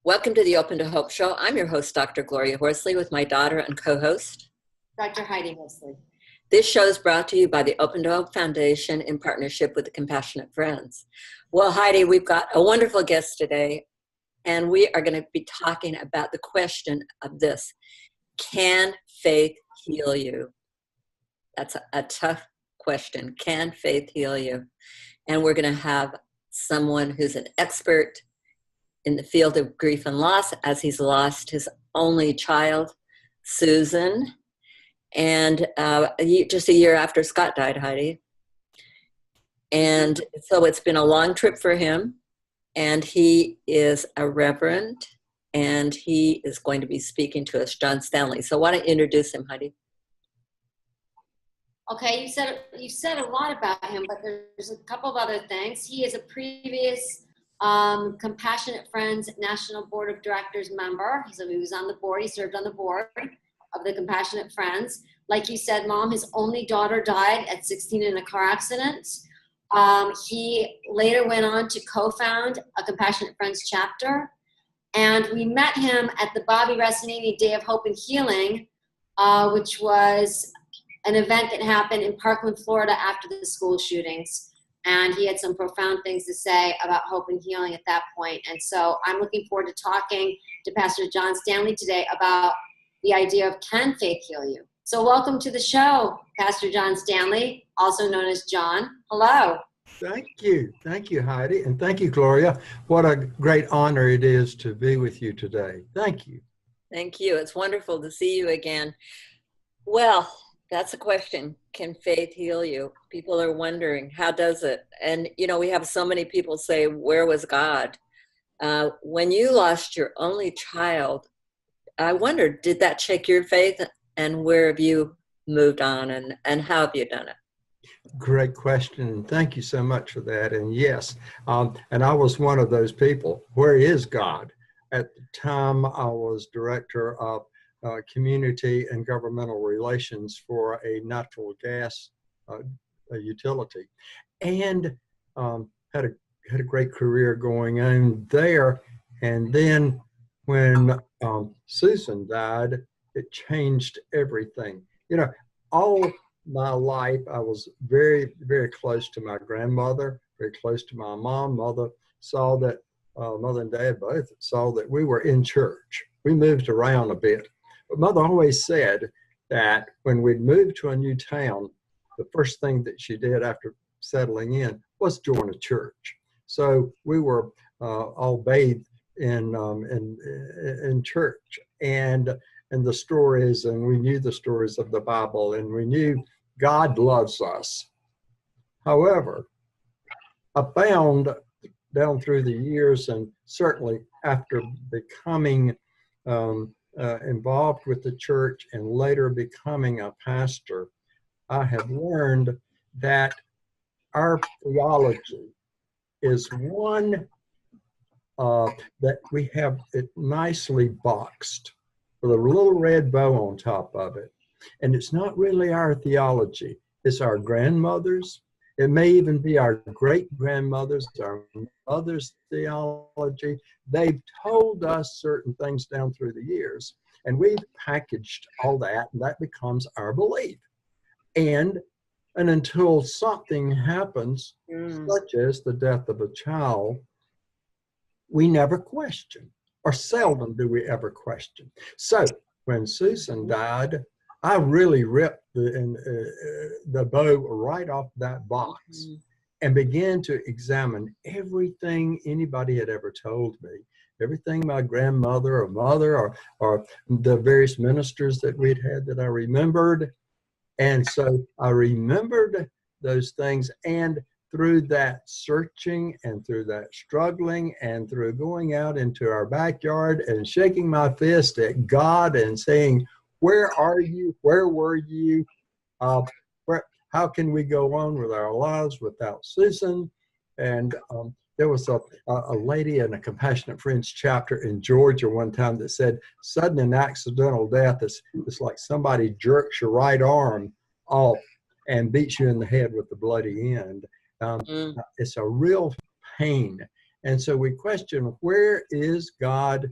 Welcome to the Open to Hope Show. I'm your host, Dr. Gloria Horsley, with my daughter and co-host, Dr. Heidi Horsley. This show is brought to you by the Open to Hope Foundation in partnership with the Compassionate Friends. Well, Heidi, we've got a wonderful guest today, and we are going to be talking about the question of this: can faith heal you? That's a tough question. Can faith heal you? And we're going to have someone who's an expert in the field of grief and loss, as he's lost his only child, Susan, and just a year after Scott died, Heidi. And so it's been a long trip for him, and he is a reverend, and he is going to be speaking to us, John Stanley. So why don't you introduce him, Heidi? Okay, you said a lot about him, but there's a couple of other things. He is a previous Compassionate Friends National Board of Directors member. So he was on the board. He served on the board of the Compassionate Friends. Like you said, Mom, his only daughter died at 16 in a car accident. He later went on to co-found a Compassionate Friends chapter. And we met him at the Bobby Resciniti Day of Hope and Healing, which was an event that happened in Parkland, Florida after the school shootings. And he had some profound things to say about hope and healing at that point. And so I'm looking forward to talking to Pastor John Stanley today about the idea of can faith heal you. So welcome to the show, Pastor John Stanley, also known as John. Hello. Thank you. Thank you, Heidi. And thank you, Gloria. What a great honor it is to be with you today. Thank you. Thank you. It's wonderful to see you again. Well, that's a question. Can faith heal you? People are wondering, how does it? And, you know, we have so many people say, where was God? When you lost your only child, I wondered, did that shake your faith? And where have you moved on, and how have you done it? Great question. Thank you so much for that. And yes, and I was one of those people. Where is God? At the time, I was director of community and governmental relations for a natural gas utility, and had a great career going on there. And then when Susan died, it changed everything. You know, all my life I was very, very close to my grandmother, very close to my mom. Mother saw that, mother and dad both saw that we were in church. We moved around a bit. But Mother always said that when we'd moved to a new town, the first thing that she did after settling in was join a church. So we were all bathed in church, and the stories, and we knew the stories of the Bible, and we knew God loves us. However, I found down through the years, and certainly after becoming involved with the church and later becoming a pastor, I have learned that our theology is one that we have it nicely boxed with a little red bow on top of it. And it's not really our theology. It's our grandmother's. It may even be our great-grandmother's, our mother's theology. They've told us certain things down through the years, and we've packaged all that, and that becomes our belief. And until something happens, such as the death of a child, we never question, or seldom do we ever question. So when Susan died, I really ripped the bow right off that box and began to examine everything anybody had ever told me, everything my grandmother or mother or the various ministers that we'd had that I remembered. And so I remembered those things, and through that searching and through that struggling and through going out into our backyard and shaking my fist at God and saying, where are you? Where were you? How can we go on with our lives without Susan? And there was a lady in a Compassionate Friends chapter in Georgia one time that said, sudden and accidental death is like somebody jerks your right arm off and beats you in the head with the bloody end. It's a real pain. And so we question, where is God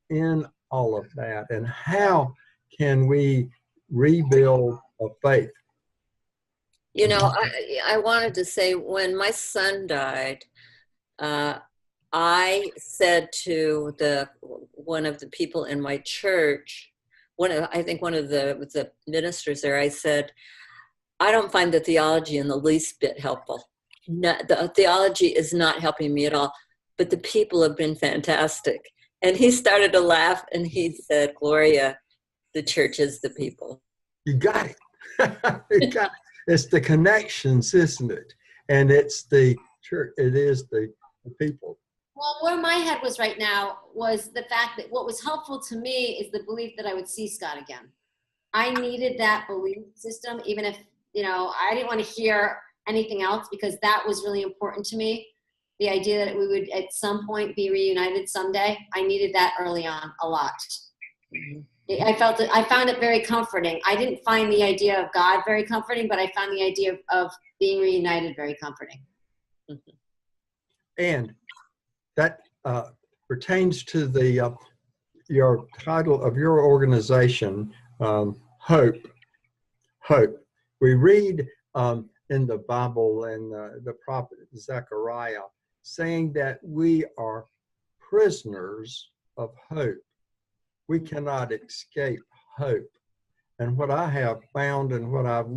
in all of that? And how can we rebuild a faith? You know, I wanted to say, when my son died, I said to one of the people in my church, I think one of the ministers there, I said, I don't find the theology in the least bit helpful. No, the theology is not helping me at all, but the people have been fantastic. And he started to laugh and he said, Gloria, the church is the people. You got it. You got it. It's the connections, isn't it? And it's the church. It is the people. Well, where my head was right now was the fact that what was helpful to me is the belief that I would see Scott again. I needed that belief system, even if, I didn't want to hear anything else, because that was really important to me. The idea that we would at some point be reunited someday, I needed that early on a lot. Mm-hmm. I found it very comforting. I didn't find the idea of God very comforting, but I found the idea of being reunited very comforting. Mm-hmm. And that pertains to your title of your organization, Hope. Hope. We read in the Bible and the prophet Zechariah saying that we are prisoners of hope. We cannot escape hope. And what I have found and what I've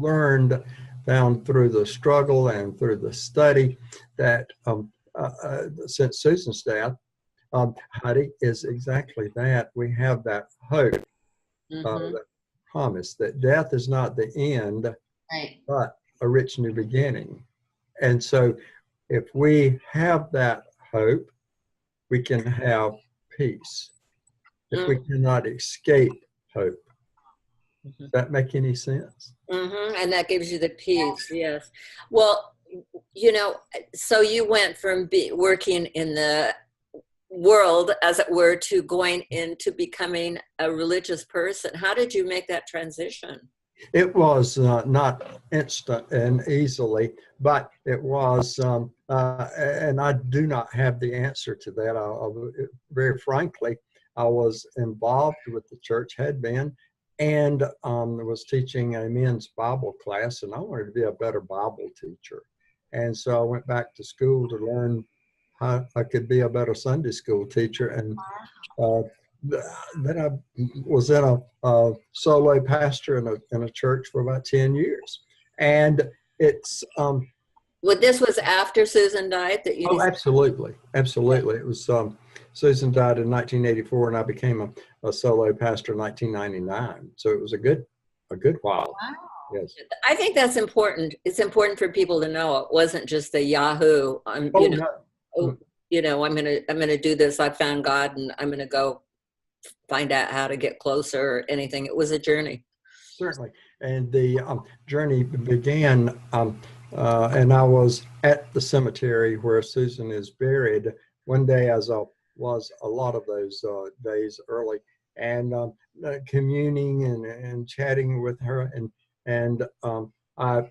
found through the struggle and through the study, that since Susan's death, Heidi, is exactly that. We have that hope, that promise that death is not the end, right, but a rich new beginning. And so if we have that hope, we can have peace. If we cannot escape hope. Does that make any sense? And that gives you the peace, yes. Well, so you went from working in the world, as it were, to going into becoming a religious person. How did you make that transition? It was not instant and easily, but it was, and I do not have the answer to that. Very frankly, I was involved with the church, had been, and was teaching a men's Bible class, and I wanted to be a better Bible teacher. And so I went back to school to learn how I could be a better Sunday school teacher. And then I was in a solo pastor in a church for about 10 years. And it's... Well, this was after Susan died that you... Oh, absolutely. Absolutely. It was... Susan died in 1984, and I became a solo pastor in 1999. So it was a good while. Wow. Yes. I think that's important. It's important for people to know it wasn't just a Yahoo. I'm gonna do this. I found God, and I'm gonna go find out how to get closer or anything. It was a journey. Certainly, and the journey began. And I was at the cemetery where Susan is buried one day, as I was a lot of those days early, and communing and chatting with her, and I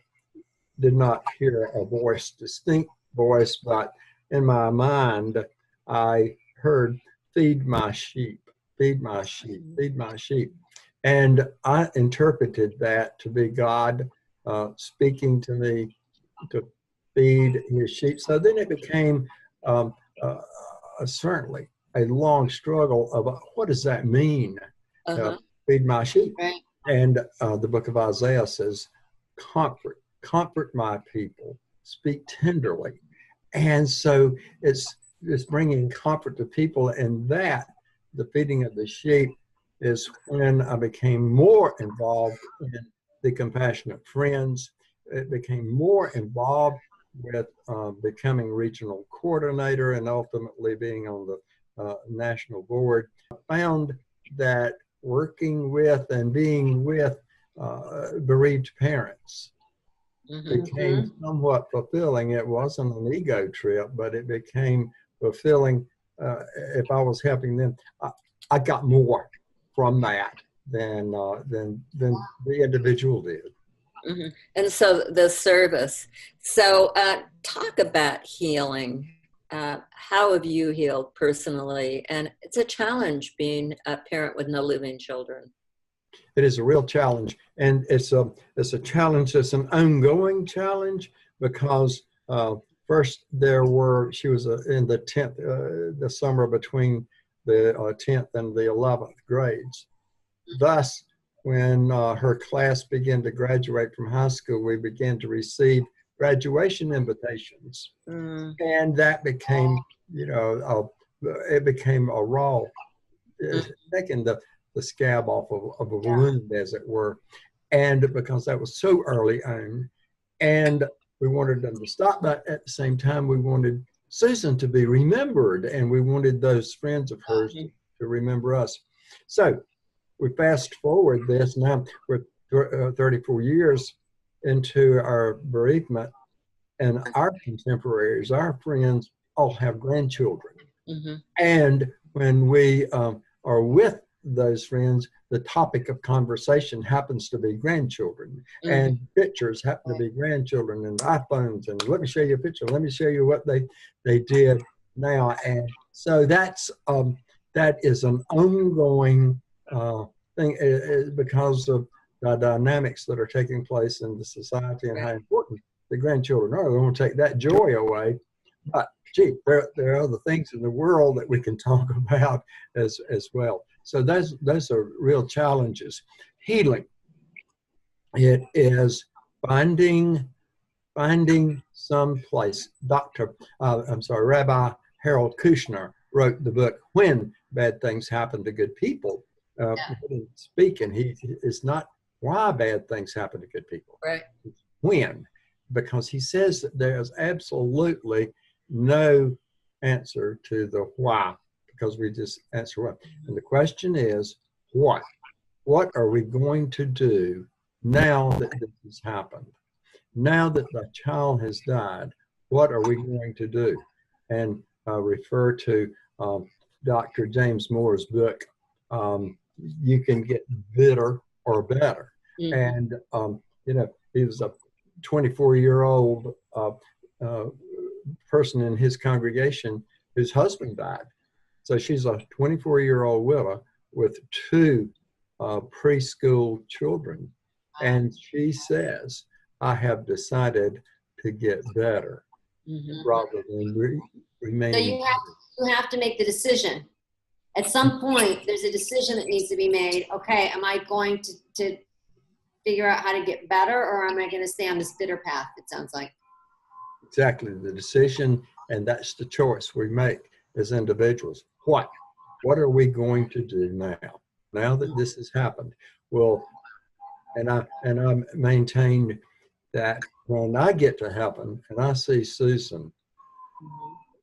did not hear a distinct voice, but in my mind I heard, "Feed my sheep, feed my sheep, feed my sheep," and I interpreted that to be God speaking to me to feed his sheep. So then it became certainly a long struggle of what does that mean, feed my sheep? Right. And the book of Isaiah says, comfort my people, speak tenderly. And so it's bringing comfort to people, and that, the feeding of the sheep, is when I became more involved in the Compassionate Friends. It became more involved with becoming regional coordinator and ultimately being on the national board. I found that working with and being with bereaved parents became somewhat fulfilling. It wasn't an ego trip, but it became fulfilling. If I was helping them, I got more from that than the individual did. And so the service. So talk about healing. how have you healed personally? And it's a challenge being a parent with no living children. It is a real challenge, and it's a challenge. It's an ongoing challenge because first she was in the 10th, the summer between the 10th and the 11th grades. Thus, when her class began to graduate from high school, we began to receive graduation invitations, and that became, it became a raw, taking the scab off of a wound, as it were, and because that was so early on, and we wanted them to stop, but at the same time, we wanted Susan to be remembered, and we wanted those friends of hers to remember us. So we fast forward this, now we're 34 years into our bereavement, and our contemporaries, our friends, all have grandchildren. And when we are with those friends, the topic of conversation happens to be grandchildren, and pictures happen to be grandchildren, and iPhones, and let me show you a picture, let me show you what they did now. And so that is an ongoing thing, because of the dynamics that are taking place in the society and how important the grandchildren are. They won't take that joy away, but gee, there are other things in the world that we can talk about as well. So those are real challenges. Healing, it is finding some place. Rabbi Harold Kushner wrote the book When Bad Things Happen to Good People. He didn't speak, and he is not why bad things happen to good people. Right. It's when, because he says that there's absolutely no answer to the why, because we just answer what. And the question is, what? What are we going to do now that this has happened? Now that the child has died, what are we going to do? And I refer to Dr. James Moore's book, You Can Get Bitter or Better. And, he was a 24-year-old person in his congregation whose husband died. So she's a 24-year-old widow with 2 preschool children. And she says, I have decided to get better rather than remain. So you have to make the decision. At some point, there's a decision that needs to be made. Okay, am I going to figure out how to get better, or am I going to stay on this bitter path, it sounds like? Exactly, the decision, and that's the choice we make as individuals. What are we going to do now that this has happened? Well, and I maintain that when I get to heaven and I see Susan,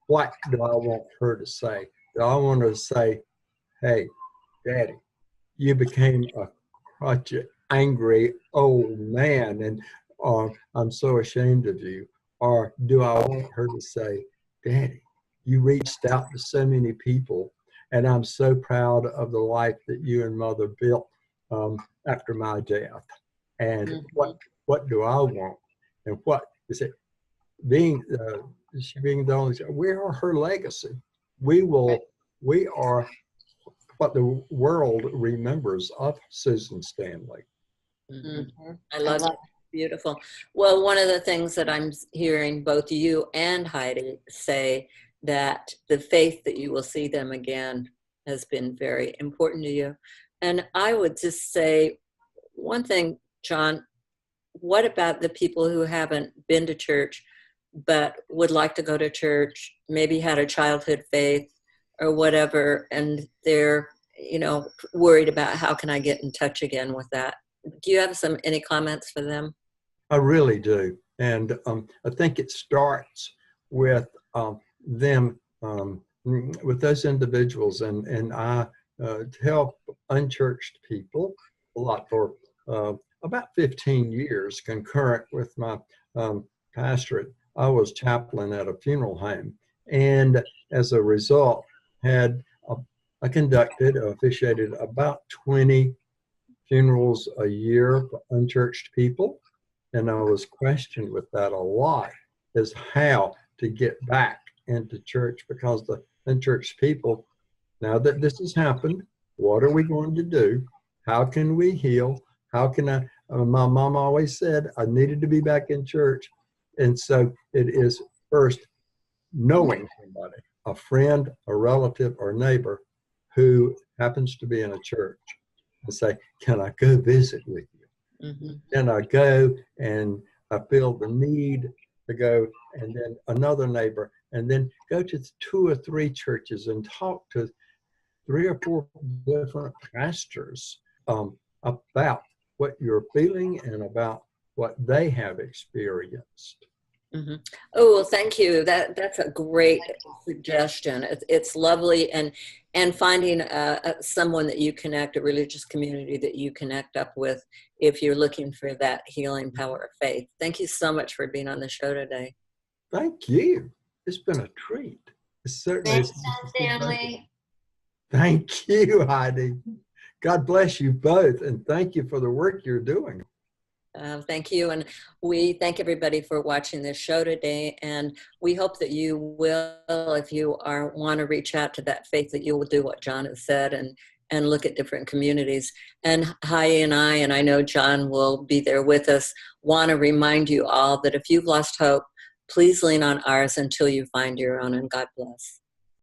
what do I want her to say? Do I want her to say, hey, Daddy, you became a crotchety, angry old man, and I'm so ashamed of you? Or do I want her to say, Daddy, you reached out to so many people, and I'm so proud of the life that you and Mother built after my death? And what do I want? And what is it? She being the only, we are her legacy. We are what the world remembers of Susan Stanley. I love it. Beautiful. Well, one of the things that I'm hearing both you and Heidi say, that the faith that you will see them again has been very important to you. And I would just say one thing, John, what about the people who haven't been to church but would like to go to church, maybe had a childhood faith or whatever, and they're, worried about how can I get in touch again with that? Do you have any comments for them? I really do. And I think it starts with them, with those individuals. And I help unchurched people a lot for about 15 years concurrent with my pastorate. I was chaplain at a funeral home. And as a result, I officiated about 20 funerals a year for unchurched people. And I was questioned with that a lot, as how to get back into church because the church people, now that this has happened, what are we going to do? How can we heal? How can I? My mom always said I needed to be back in church. And so it is first knowing somebody, a friend, a relative, or neighbor who happens to be in a church, and say, can I go visit with you? Mm-hmm. Can I go and I feel the need to go, and then another neighbor, and then go to 2 or 3 churches and talk to 3 or 4 different pastors about what you're feeling and about what they have experienced. Mm-hmm. Oh, well, thank you. That's a great suggestion. It's lovely, and finding someone that you connect, a religious community that you connect up with, if you're looking for that healing power of faith. Thank you so much for being on the show today. Thank you. It's been a treat. It's certainly. Thanks, Stanley. Thank you, Heidi. God bless you both, and thank you for the work you're doing. Thank you, and we thank everybody for watching this show today, and we hope that you will, if you want to reach out to that faith, that you will do what John has said and look at different communities. And Heidi and I know John will be there with us, want to remind you all that if you've lost hope, please lean on ours until you find your own, and God bless.